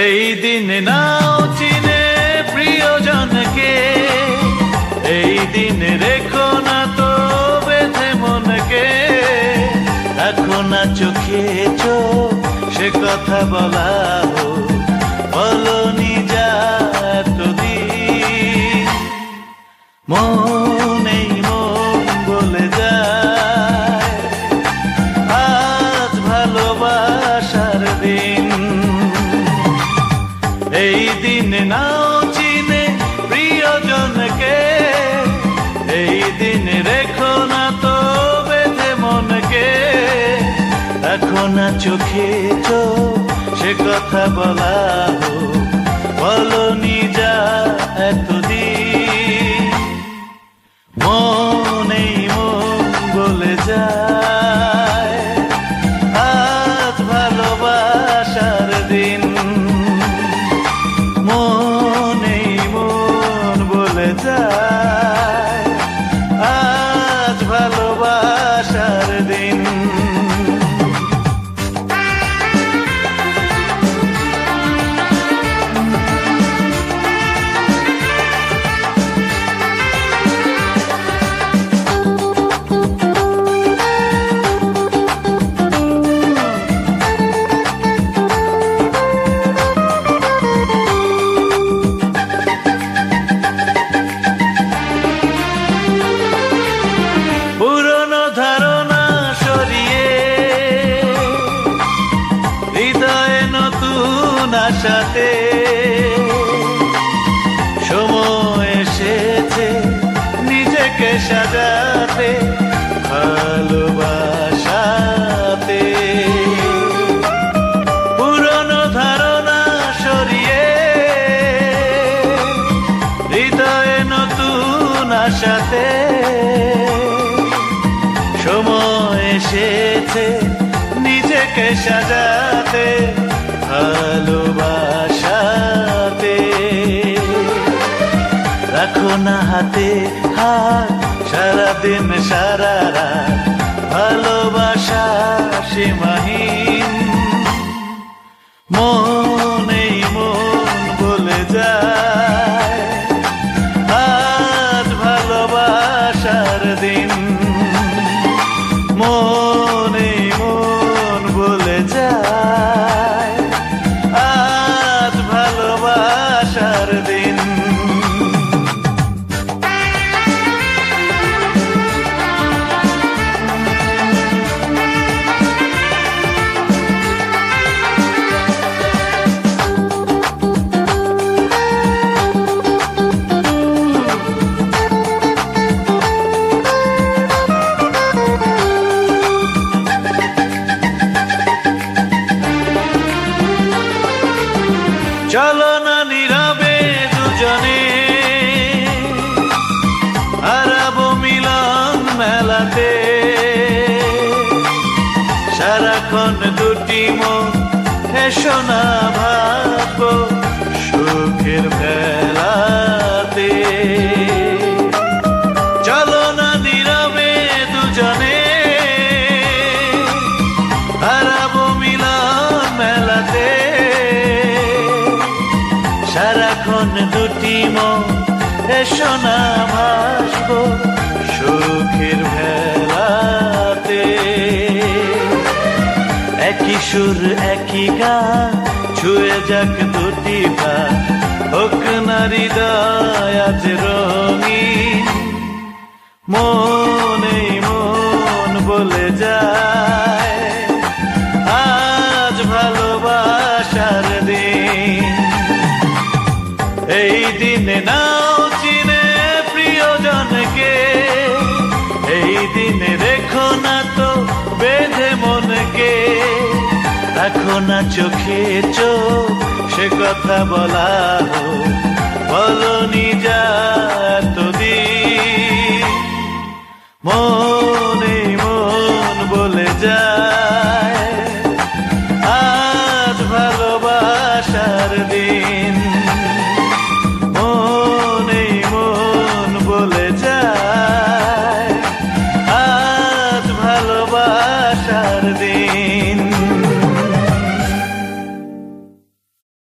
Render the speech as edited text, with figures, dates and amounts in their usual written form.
এই দিন নাও চিনে প্রিয়জনকে, এই দিন রেখো না তো বেঁধে মনকে। রাখো না চোখে চোখ সে কথা বলা বলনি যা এতদিন। মনেই মন বলে যায় আজ ভালোবাসার দিন। এই দিন নাও চিনে প্রিয়জনকে, এই দিন রেখো না তো বেঁধে মনকে। রাখো না চোখে চোখ সে কথা বলা বলনি যা এতদিন। মনেই মন বলে যায় আজ ভালোবাসার দিন। মনেই মন বলে যায় আজ ভালোবাসার দিন। সাথে সময় এসেছে নিজেকে সাজাতে ভালোবাসাতে। পুরনো ধারণা সরিয়ে হৃদয়ে নতুন আশাতে সময় এসেছে নিজেকে সাজাতে ভালোবাসাতে। রাখো না হাতে হাত সারাদিন সারা রাত ভালোবাসা সীমাহীন। মনেই মন বলে যায় আজ ভালোবাসার দিন। মনেই মন বলে যায় আজ ভালোবাসার দিন। চলো না নীরবে দুজনে হারাবো মিলন মেলাতে। সারাক্ষণ দুটি মন এসো না ভাববো সুখের বেলাতে। চলো না নীরবে দুজনে হারাবো মিলন মেলাতে। সারাক্ষণ দুটি মন এসো না ভাসবো সুখের ভেলাতে। একই সুর একই গান ছুঁয়ে যাক দুটি পা, হোক না হৃদয় আজ রঙিন। মনেই মন বলে যায় আজ ভালোবাসার দিন। এই দিনে নাও চিনে প্রিয়জনকে, এই দিনে রেখো না তো বেঁধে মনকে। রাখো না চোখে চোখ সে কথা বলা